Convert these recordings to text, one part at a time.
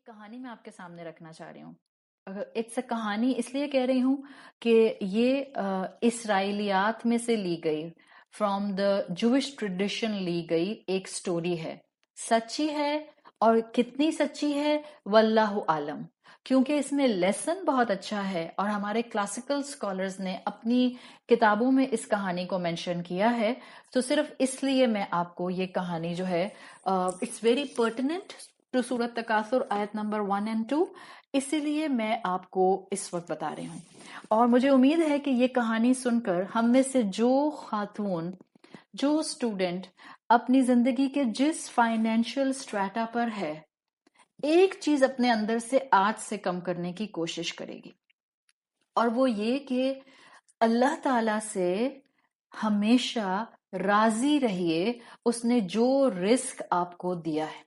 ایک کہانی میں آپ کے سامنے رکھنا چاہ رہی ہوں. اٹس اے کہانی اس لیے کہہ رہی ہوں کہ یہ اسرائیلیات میں سے لی گئی، فرام دا جوش ٹریڈیشن لی گئی ایک سٹوری ہے. سچی ہے اور کتنی سچی ہے واللہ عالم، کیونکہ اس میں لیسن بہت اچھا ہے اور ہمارے کلاسیکل اسکالرز نے اپنی کتابوں میں اس کہانی کو مینشن کیا ہے. تو صرف اس لیے میں آپ کو یہ کہانی جو ہے اٹس ویری پرٹیننٹ ٹو سورت تکاثر آیت نمبر 1 and 2، اسی لیے میں آپ کو اس وقت بتا رہی ہوں. اور مجھے امید ہے کہ یہ کہانی سن کر ہم میں سے جو خاتون، جو اسٹوڈنٹ اپنی زندگی کے جس فائنینشیل سٹریٹا پر ہے، ایک چیز اپنے اندر سے آج سے کم کرنے کی کوشش کرے گی، اور وہ یہ کہ اللہ تعالی سے ہمیشہ راضی رہیے اس نے جو رزق آپ کو دیا ہے.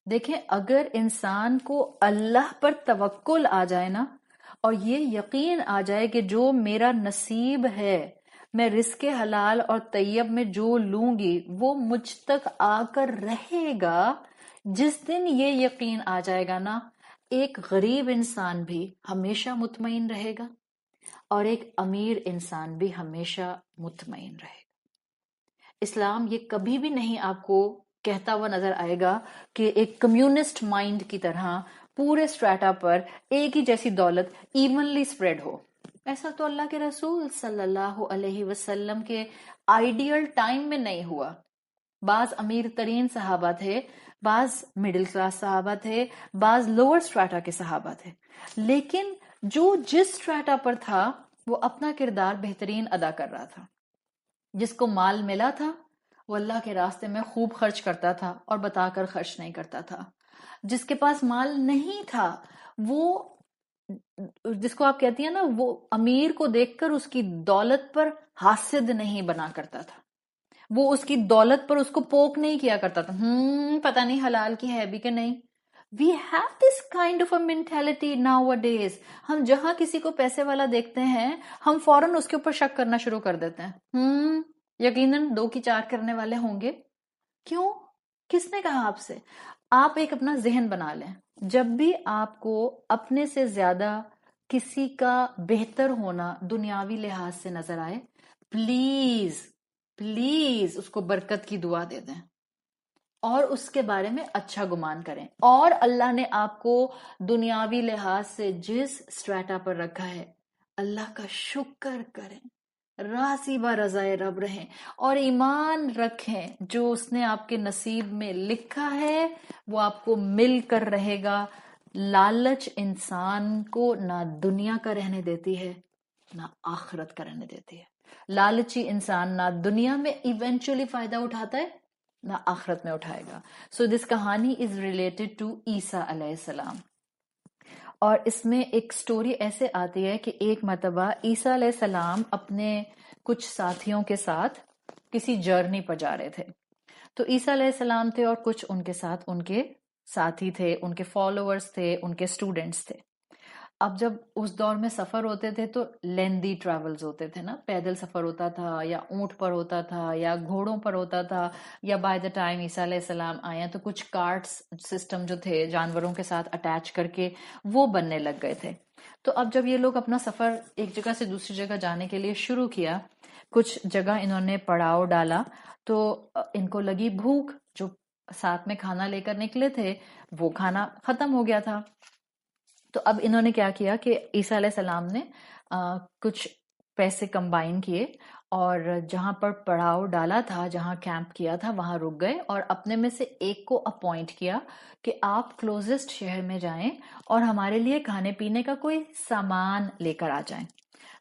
دیکھیں، اگر انسان کو اللہ پر توکل آ جائے نا، اور یہ یقین آ جائے کہ جو میرا نصیب ہے، میں رزق حلال اور طیب میں جو لوں گی وہ مجھ تک آ کر رہے گا، جس دن یہ یقین آ جائے گا نا، ایک غریب انسان بھی ہمیشہ مطمئن رہے گا اور ایک امیر انسان بھی ہمیشہ مطمئن رہے گا. اسلام یہ کبھی بھی نہیں آپ کو کہتا ہوا نظر آئے گا کہ ایک کمیونسٹ مائنڈ کی طرح پورے سٹریٹا پر ایک ہی جیسی دولت ایونلی سپریڈ ہو. ایسا تو اللہ کے رسول صلی اللہ علیہ وسلم کے آئیڈیل ٹائم میں نہیں ہوا. بعض امیر ترین صحابہ تھے، بعض مڈل کلاس صحابہ تھے، بعض لوور سٹریٹا کے صحابہ تھے، لیکن جو جس سٹریٹا پر تھا وہ اپنا کردار بہترین ادا کر رہا تھا. جس کو مال ملا تھا وہ اللہ کے راستے میں خوب خرچ کرتا تھا اور بتا کر خرچ نہیں کرتا تھا. جس کے پاس مال نہیں تھا، وہ جس کو آپ کہتی ہیں نا، وہ امیر کو دیکھ کر اس کی دولت پر حاسد نہیں بنا کرتا تھا، وہ اس کی دولت پر اس کو پوک نہیں کیا کرتا تھا، پتہ نہیں حلال کی ہے بھی کہ نہیں. We have this kind of a mentality nowadays. ہم جہاں کسی کو پیسے والا دیکھتے ہیں ہم فوراً اس کے اوپر شک کرنا شروع کر دیتے ہیں. یقیناً 2 کی 4 کرنے والے ہوں گے. کیوں؟ کس نے کہا آپ سے؟ آپ ایک اپنا ذہن بنا لیں، جب بھی آپ کو اپنے سے زیادہ کسی کا بہتر ہونا دنیاوی لحاظ سے نظر آئے، پلیز پلیز اس کو برکت کی دعا دے دیں اور اس کے بارے میں اچھا گمان کریں. اور اللہ نے آپ کو دنیاوی لحاظ سے جس سٹریٹا پر رکھا ہے، اللہ کا شکر کریں، راضی با رضائے رب رہیں اور ایمان رکھیں جو اس نے آپ کے نصیب میں لکھا ہے وہ آپ کو مل کر رہے گا. لالچ انسان کو نہ دنیا کا رہنے دیتی ہے نہ آخرت کا رہنے دیتی ہے. لالچی انسان نہ دنیا میں ایونچولی فائدہ اٹھاتا ہے نہ آخرت میں اٹھائے گا. سو دس کہانی از ریلیٹڈ ٹو عیسیٰ علیہ السلام، اور اس میں ایک سٹوری ایسے آتی ہے کہ ایک مرتبہ عیسیٰ علیہ السلام اپنے کچھ ساتھیوں کے ساتھ کسی جرنی پر جا رہے تھے. تو عیسیٰ علیہ السلام تھے اور کچھ ان کے ساتھ ان کے ساتھی تھے، ان کے فالوورز تھے، ان کے اسٹوڈنٹس تھے. اب جب اس دور میں سفر ہوتے تھے تو لیندی ٹریولز ہوتے تھے نا، پیدل سفر ہوتا تھا یا اونٹ پر ہوتا تھا یا گھوڑوں پر ہوتا تھا، یا بائی دا ٹائم عیسیٰ علیہ السلام آئے تو کچھ کارٹس سسٹم جو تھے جانوروں کے ساتھ اٹیچ کر کے وہ بننے لگ گئے تھے. تو اب جب یہ لوگ اپنا سفر ایک جگہ سے دوسری جگہ جانے کے لیے شروع کیا، کچھ جگہ انہوں نے پڑاؤ ڈالا تو ان کو لگی بھوک. جو ساتھ میں کھانا لے کر نکلے تھے وہ کھانا ختم ہو گیا تھا. تو اب انہوں نے کیا کیا کہ عیسیٰ علیہ السلام نے کچھ پیسے کمبائن کیے اور جہاں پر پڑاؤ ڈالا تھا، جہاں کیمپ کیا تھا، وہاں رک گئے اور اپنے میں سے ایک کو اپوائنٹ کیا کہ آپ کلوزسٹ شہر میں جائیں اور ہمارے لیے کھانے پینے کا کوئی سامان لے کر آ جائیں.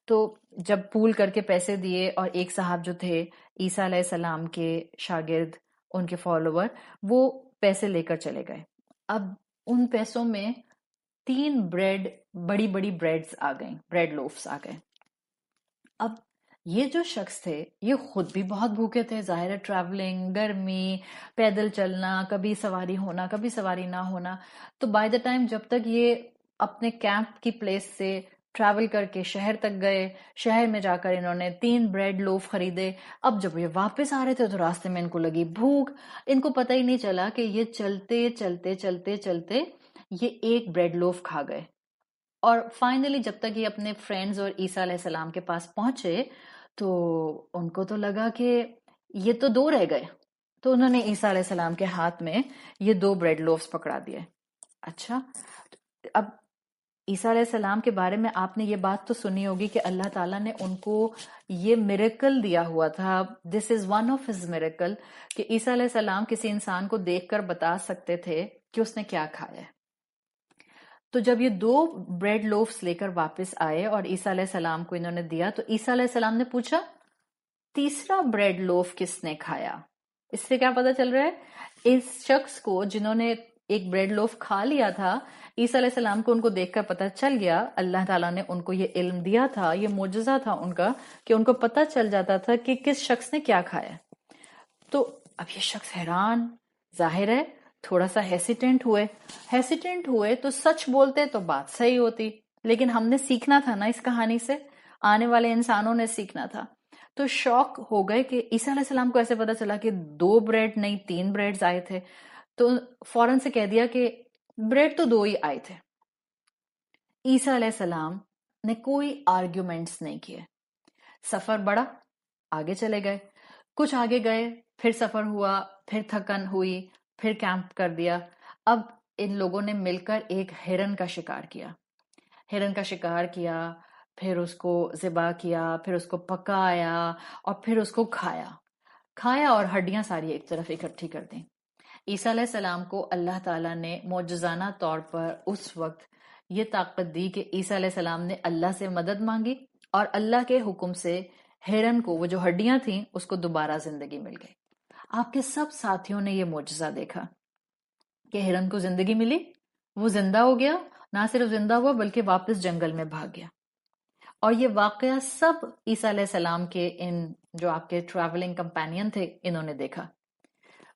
تو جب پول کر کے پیسے دیے اور ایک صاحب جو تھے عیسیٰ علیہ السلام کے شاگرد، ان کے فالوور، وہ پیسے لے کر چلے گئے. اب ان پیسوں میں 3 بریڈ، بڑی بڑی بریڈز آ گئیں، بریڈ لوفز آ گئے. اب یہ جو شخص تھے یہ خود بھی بہت بھوکے تھے، ظاہر ہے ٹریولنگ، گرمی، پیدل چلنا، کبھی سواری ہونا کبھی سواری نہ ہونا. تو بائی دا ٹائم جب تک یہ اپنے کیمپ کی پلیس سے ٹریول کر کے شہر تک گئے، شہر میں جا کر انہوں نے 3 بریڈ لوف خریدے. اب جب یہ واپس آ رہے تھے تو راستے میں ان کو لگی بھوک. ان کو پتہ ہی نہیں چلا کہ یہ چلتے چلتے چلتے چلتے یہ ایک بریڈ لوف کھا گئے. اور فائنلی جب تک یہ اپنے فرینڈز اور عیسیٰ علیہ السلام کے پاس پہنچے تو ان کو تو لگا کہ یہ تو 2 رہ گئے. تو انہوں نے عیسیٰ علیہ السلام کے ہاتھ میں یہ 2 بریڈ لوفز پکڑا دیے. اچھا، اب عیسیٰ علیہ السلام کے بارے میں آپ نے یہ بات تو سنی ہوگی کہ اللہ تعالیٰ نے ان کو یہ میریکل دیا ہوا تھا. This is one of his miracle کہ عیسیٰ علیہ السلام کسی انسان کو دیکھ کر بتا سکتے تھے کہ اس نے کیا کھایا ہے. تو جب یہ 2 بریڈ لوفز لے کر واپس آئے اور عیسیٰ علیہ السلام کو انہوں نے دیا تو عیسیٰ علیہ السلام نے پوچھا تیسرا بریڈ لوف کس نے کھایا؟ اس سے کیا پتا چل رہا ہے؟ اس شخص کو جنہوں نے ایک بریڈ لوف کھا لیا تھا، عیسیٰ علیہ السلام کو ان کو دیکھ کر پتا چل گیا، اللہ تعالیٰ نے ان کو یہ علم دیا تھا، یہ معجزہ تھا ان کا کہ ان کو پتا چل جاتا تھا کہ کس شخص نے کیا کھایا. تو اب یہ شخص حیران، ظاہر ہے تھوڑا سا ہیسیٹنٹ ہوئے تو سچ بولتے تو بات صحیح ہوتی، لیکن ہم نے سیکھنا تھا نا اس کہانی سے، آنے والے انسانوں نے سیکھنا تھا. تو شوق ہو گئے کہ عیسیٰ علیہ السلام کو ایسے پتا چلا کہ 2 بریڈ نہیں 3 بریڈز آئے تھے. تو فوراً سے کہہ دیا کہ بریڈ تو 2 ہی آئے تھے. عیسیٰ علیہ السلام نے کوئی آرگیومنٹس نہیں کیے. سفر بڑا، آگے چلے گئے، کچھ آگے گئے، پھر سفر ہوا، پھر تھکن ہوئی، پھر کیمپ کر دیا. اب ان لوگوں نے مل کر ایک ہرن کا شکار کیا، پھر اس کو ذبح کیا، پھر اس کو پکایا اور پھر اس کو کھایا اور ہڈیاں ساری ایک طرف اکٹھی کر دیں. عیسیٰ علیہ السلام کو اللہ تعالیٰ نے معجزانہ طور پر اس وقت یہ طاقت دی کہ عیسیٰ علیہ السلام نے اللہ سے مدد مانگی اور اللہ کے حکم سے ہرن کو، وہ جو ہڈیاں تھیں، اس کو دوبارہ زندگی مل گئی. آپ کے سب ساتھیوں نے یہ معجزہ دیکھا کہ ہرن کو زندگی ملی، وہ زندہ ہو گیا، نہ صرف زندہ ہوا بلکہ واپس جنگل میں بھاگ گیا. اور یہ واقعہ سب عیسیٰ علیہ السلام کے ان جو آپ کے ٹریولنگ کمپینین تھے انہوں نے دیکھا.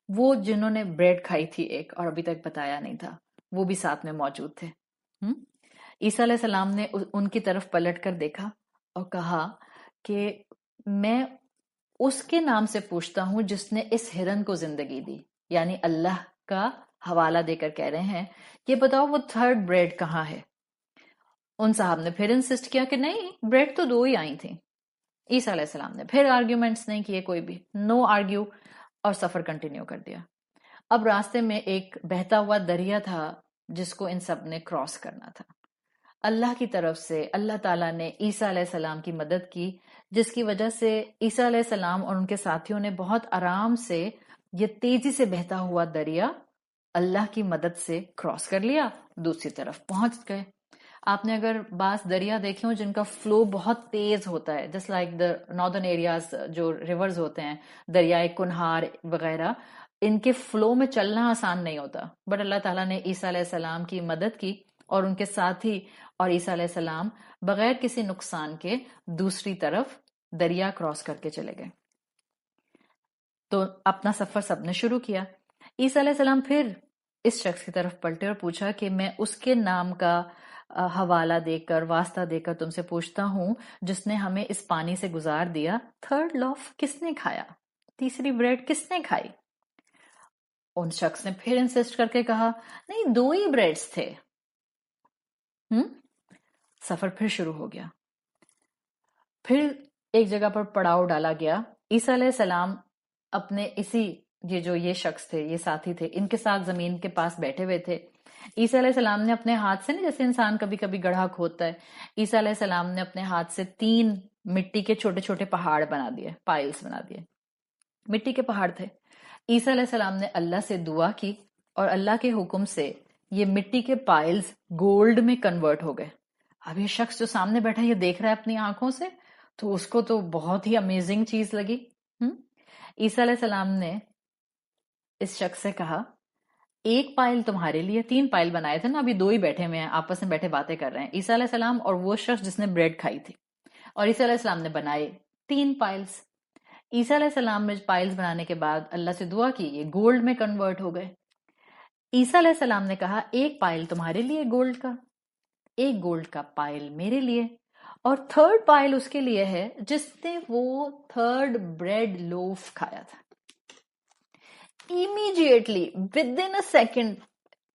وہ جنہوں نے بریڈ کھائی تھی ایک اور ابھی تک بتایا نہیں تھا، وہ بھی ساتھ میں موجود تھے. عیسیٰ علیہ السلام نے ان کی طرف پلٹ کر دیکھا اور کہا کہ میں اس کے نام سے پوچھتا ہوں جس نے اس ہرن کو زندگی دی، یعنی اللہ کا حوالہ دے کر کہہ رہے ہیں یہ بتاؤ وہ 3rd بریڈ کہاں ہے. ان صاحب نے پھر انسسٹ کیا کہ نہیں، بریڈ تو 2 ہی آئی تھیں. عیسیٰ علیہ السلام نے پھر آرگیومنٹس نہیں کیے، کوئی بھی نو آرگیو، اور سفر کنٹینیو کر دیا. اب راستے میں ایک بہتا ہوا دریا تھا جس کو ان سب نے کراس کرنا تھا. اللہ کی طرف سے اللہ تعالیٰ نے عیسیٰ علیہ السلام کی مدد کی، جس کی وجہ سے عیسیٰ علیہ السلام اور ان کے ساتھیوں نے بہت آرام سے یہ تیزی سے بہتا ہوا دریا اللہ کی مدد سے کراس کر لیا، دوسری طرف پہنچ گئے. آپ نے اگر بعض دریا دیکھے ہوں جن کا فلو بہت تیز ہوتا ہے، just like the northern areas جو ریورز ہوتے ہیں، دریائے کنہار وغیرہ، ان کے فلو میں چلنا آسان نہیں ہوتا، بٹ اللہ تعالیٰ نے عیسیٰ علیہ السلام کی مدد کی اور ان کے ساتھی اور عیسیٰ علیہ السلام بغیر کسی نقصان کے دوسری طرف دریا کراس کر کے چلے گئے. تو اپنا سفر سب نے شروع کیا. عیسیٰ علیہ السلام پھر اس شخص کی طرف پلٹے اور پوچھا کہ میں اس کے نام کا حوالہ دے کر، واسطہ دے کر تم سے پوچھتا ہوں جس نے ہمیں اس پانی سے گزار دیا، 3rd لوف کس نے کھایا؟ تیسری بریڈ کس نے کھائی؟ ان شخص نے پھر انسسٹ کر کے کہا نہیں، 2 ہی بریڈز تھے. سفر پھر شروع ہو گیا. پھر ایک جگہ پر پڑاؤ ڈالا گیا. عیسیٰ علیہ السلام اپنے یہ شخص تھے، یہ ساتھی تھے، ان کے ساتھ زمین کے پاس بیٹھے ہوئے تھے. عیسیٰ علیہ السلام نے اپنے ہاتھ سے، جیسے انسان کبھی کبھی گڑھا کھودتا ہے، عیسیٰ علیہ السلام نے اپنے ہاتھ سے 3 مٹی کے چھوٹے چھوٹے پہاڑ بنا دیے، پائلز بنا دیے، مٹی کے پہاڑ تھے. عیسیٰ علیہ السلام نے اللہ سے دعا کی اور اللہ کے حکم سے یہ مٹی کے پائلز گولڈ میں کنورٹ ہو گئے. اب یہ شخص جو سامنے بیٹھا یہ دیکھ رہا ہے اپنی آنکھوں سے، تو اس کو تو بہت ہی امیزنگ چیز لگی. عیسیٰ علیہ السلام نے اس شخص سے کہا 1 پائل تمہارے لیے، 3 پائل بنائے تھے نا، ابھی 2 ہی بیٹھے ہوئے ہیں، آپس میں بیٹھے باتیں کر رہے ہیں، عیسیٰ علیہ السلام اور وہ شخص جس نے بریڈ کھائی تھی. اور عیسیٰ علیہ السلام نے بنائے 3 پائلز. عیسیٰ علیہ السلام نے پائلز بنانے کے بعد اللہ سے دعا کی، یہ گولڈ میں کنورٹ ہو گئے. عیسیٰ علیہ السلام نے کہا 1 پائل تمہارے لیے گولڈ کا، 1 گولڈ کا پائل میرے لیے، اور 3rd پائل اس کے لیے ہے جس نے وہ 3rd بریڈ لوف کھایا تھا. Immediately, within a second,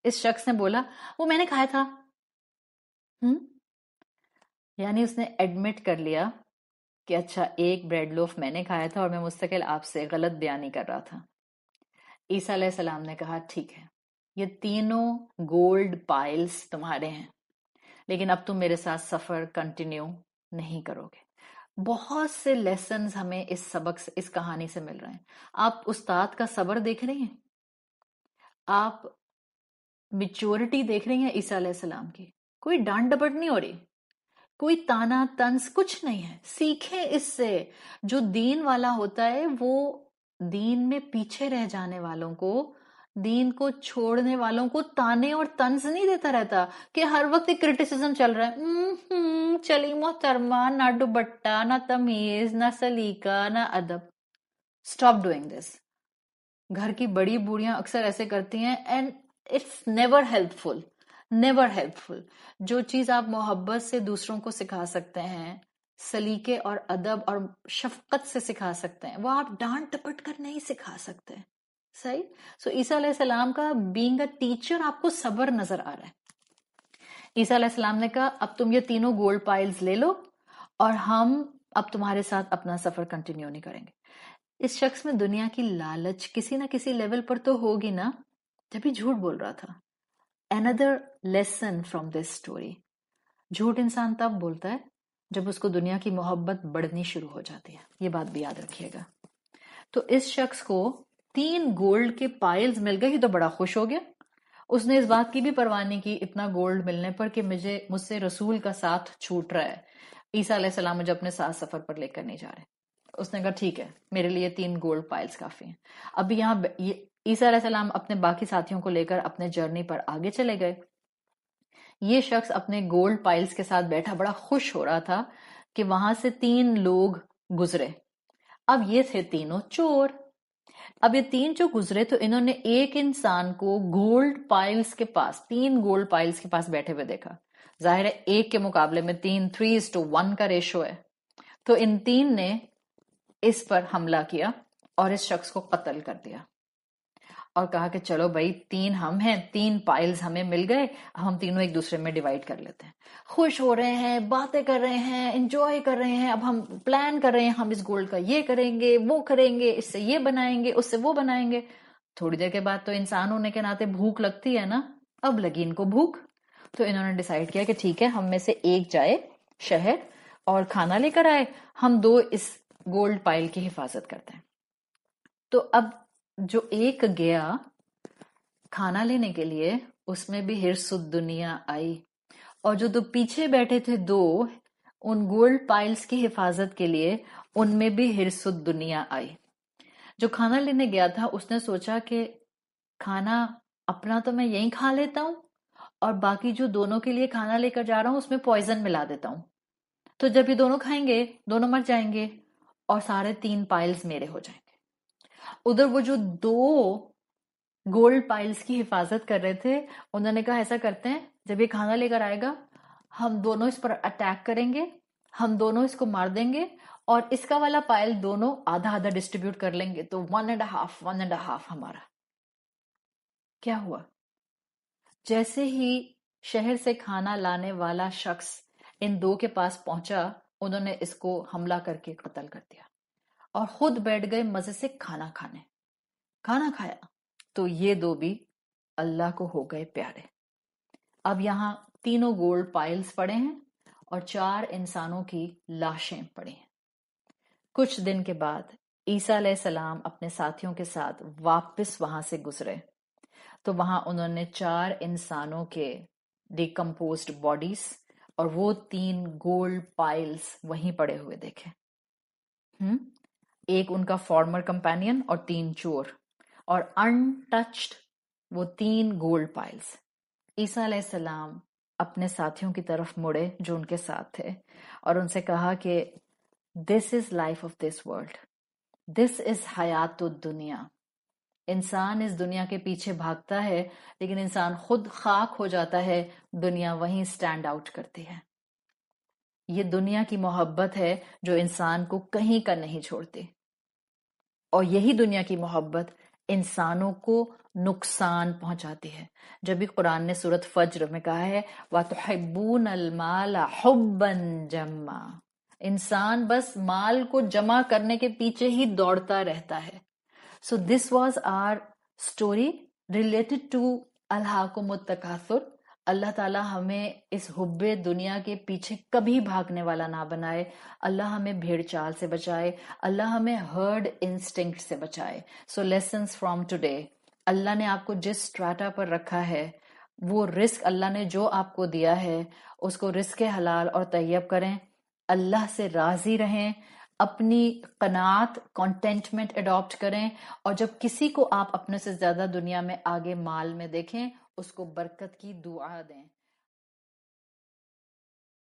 اس شخص نے بولا وہ میں نے کھایا تھا. یعنی اس نے ایڈمٹ کر لیا کہ اچھا ایک بریڈ لوف میں نے کھایا تھا اور میں مستقل آپ سے غلط بیانی کر رہا تھا. عیسیٰ علیہ السلام نے کہا ٹھیک ہے یہ تینوں گولڈ پائلز تمہارے ہیں لیکن اب تم میرے ساتھ سفر کنٹینیو نہیں کرو گے. بہت سے لیسنز ہمیں اس سبق سے اس کہانی سے مل رہے ہیں. آپ استاد کا صبر دیکھ رہی ہیں, آپ میچورٹی دیکھ رہی ہیں عیسیٰ علیہ السلام کی. کوئی ڈانٹ ڈپٹ نہیں ہو رہی, کوئی تانا طنز کچھ نہیں ہے. سیکھیں اس سے. جو دین والا ہوتا ہے وہ دین میں پیچھے رہ جانے والوں کو, دین کو چھوڑنے والوں کو تانے اور طنز نہیں دیتا رہتا کہ ہر وقت ایک کرٹیسزم چل رہا ہے. چلی محترمہ, نہ دوپٹہ, نہ تمیز, نہ سلیقہ, نہ ادب. Stop doing this. گھر کی بڑی بوڑھیاں اکثر ایسے کرتی ہیں and it's never helpful, never helpful. جو چیز آپ محبت سے دوسروں کو سکھا سکتے ہیں, سلیقے اور ادب اور شفقت سے سکھا سکتے ہیں, وہ آپ ڈانٹ ٹپٹ کر نہیں سکھا سکتے. صحیح. سو عیسیٰ علیہ السلام کا بینگ اے ٹیچر آپ کو صبر نظر آ رہا ہے. عیسیٰ علیہ السلام نے کہا اب تم یہ تینوں گولڈ پائلز لے لو اور ہم اب تمہارے ساتھ اپنا سفر کنٹینیو نہیں کریں گے. اس شخص میں دنیا کی لالچ کسی نہ کسی لیول پر تو ہوگی نا, جب ہی جھوٹ بول رہا تھا. Another lesson from this story. جھوٹ انسان تب بولتا ہے جب اس کو دنیا کی محبت بڑھنی شروع ہو جاتی ہے. یہ بات بھی یاد رکھیے گا. تو اس شخص کو 3 گولڈ کے پائلز مل گئے, یہ تو بڑا خوش ہو گیا. اس نے اس بات کی بھی پرواہ نہیں کی اتنا گولڈ ملنے پر کہ مجھ سے رسول کا ساتھ چھوٹ رہا ہے, عیسیٰ علیہ السلام مجھے اپنے ساتھ سفر پر لے کر نہیں جا رہے. اس نے کہا ٹھیک ہے میرے لیے 3 گولڈ پائلز کافی ہیں. اب یہاں عیسیٰ علیہ السلام اپنے باقی ساتھیوں کو لے کر اپنے جرنی پر آگے چلے گئے. یہ شخص اپنے گولڈ پائلز کے ساتھ بیٹھا بڑا خوش ہو رہا تھا کہ وہاں سے 3 لوگ گزرے. اب یہ تھے تینوں چور. اب یہ 3 جو گزرے تو انہوں نے ایک انسان کو گولڈ پائلز کے پاس, 3 گولڈ پائلز کے پاس بیٹھے ہوئے دیکھا. ظاہر ہے ایک کے مقابلے میں 3:1 کا ریشو ہے. تو ان 3 نے اس پر حملہ کیا اور اس شخص کو قتل کر دیا اور کہا کہ چلو بھائی 3 ہم ہیں, 3 پائلز ہمیں مل گئے, ہم تینوں ایک دوسرے میں ڈیوائڈ کر لیتے ہیں. خوش ہو رہے ہیں, باتیں کر رہے ہیں, انجوائے کر رہے ہیں. اب ہم پلان کر رہے ہیں ہم اس گولڈ کا یہ کریں گے, وہ کریں گے, اس سے یہ بنائیں گے, اس سے وہ بنائیں گے. تھوڑی دیر کے بعد تو انسان ہونے کے ناطے بھوک لگتی ہے نا, اب لگی ان کو بھوک. تو انہوں نے ڈیسائیڈ کیا کہ ٹھیک ہے ہم میں سے ایک جائے شہر اور کھانا لے کر آئے, ہم 2 اس گولڈ پائل کی حفاظت کرتے ہیں. تو اب جو ایک گیا کھانا لینے کے لیے اس میں بھی حرص الدنیا آئی, اور جو 2 پیچھے بیٹھے تھے 2 ان گولڈ پائلز کی حفاظت کے لیے ان میں بھی حرص الدنیا آئی. جو کھانا لینے گیا تھا اس نے سوچا کہ کھانا اپنا تو میں یہیں کھا لیتا ہوں اور باقی جو دونوں کے لیے کھانا لے کر جا رہا ہوں اس میں پوائزن ملا دیتا ہوں, تو جب یہ دونوں کھائیں گے دونوں مر جائیں گے اور سارے 3 پائلز میرے ہو جائیں گے. ادھر وہ جو 2 گولڈ پائلز کی حفاظت کر رہے تھے انہوں نے کہا ایسا کرتے ہیں جب یہ کھانا لے کر آئے گا ہم دونوں اس پر اٹیک کریں گے, ہم دونوں اس کو مار دیں گے اور اس کا والا پائل دونوں آدھا آدھا ڈسٹریبیوٹ کر لیں گے, تو 1.5 ہمارا. کیا ہوا؟ جیسے ہی شہر سے کھانا لانے والا شخص ان 2 کے پاس پہنچا انہوں نے اس کو حملہ کر کے قتل کر دیا اور خود بیٹھ گئے مزے سے کھانا کھانے. کھانا کھایا تو یہ 2 بھی اللہ کو ہو گئے پیارے. اب یہاں تینوں گولڈ پائلز پڑے ہیں اور 4 انسانوں کی لاشیں پڑی ہیں. کچھ دن کے بعد عیسیٰ علیہ السلام اپنے ساتھیوں کے ساتھ واپس وہاں سے گزرے تو وہاں انہوں نے 4 انسانوں کے ڈیکمپوزڈ باڈیز اور وہ 3 گولڈ پائلز وہیں پڑے ہوئے دیکھے. ایک ان کا فارمر کمپینین اور 3 چور, اور انٹچڈ وہ 3 گولڈ پائلز. عیسیٰ علیہ السلام اپنے ساتھیوں کی طرف مڑے جو ان کے ساتھ تھے اور ان سے کہا کہ this is life of this world, this is حیات الدنیا. انسان اس دنیا کے پیچھے بھاگتا ہے لیکن انسان خود خاک ہو جاتا ہے, دنیا وہیں سٹینڈ آؤٹ کرتی ہے. یہ دنیا کی محبت ہے جو انسان کو کہیں کا نہیں چھوڑتی, اور یہی دنیا کی محبت انسانوں کو نقصان پہنچاتی ہے. جب بھی قرآن نے سورۃ فجر میں کہا ہے وَتُحِبُّونَ الْمَالَ حُبًّا جَمًّا، انسان بس مال کو جمع کرنے کے پیچھے ہی دوڑتا رہتا ہے. So this was our story related to الہاکم التکاثر. اللہ تعالیٰ ہمیں اس حب دنیا کے پیچھے کبھی بھاگنے والا نہ بنائے. اللہ ہمیں بھیڑ چال سے بچائے. اللہ ہمیں ہرڈ انسٹنکٹ سے بچائے. So lessons from today. اللہ نے آپ کو جس سٹریٹا پر رکھا ہے، وہ رزق اللہ نے جو آپ کو دیا ہے اس کو رزق حلال اور طیب کریں. اللہ سے راضی رہیں، اپنی قناعت کانٹینٹمنٹ اڈاپٹ کریں، اور جب کسی کو آپ اپنے سے زیادہ دنیا میں آگے مال میں دیکھیں اس کو برکت کی دعا دیں.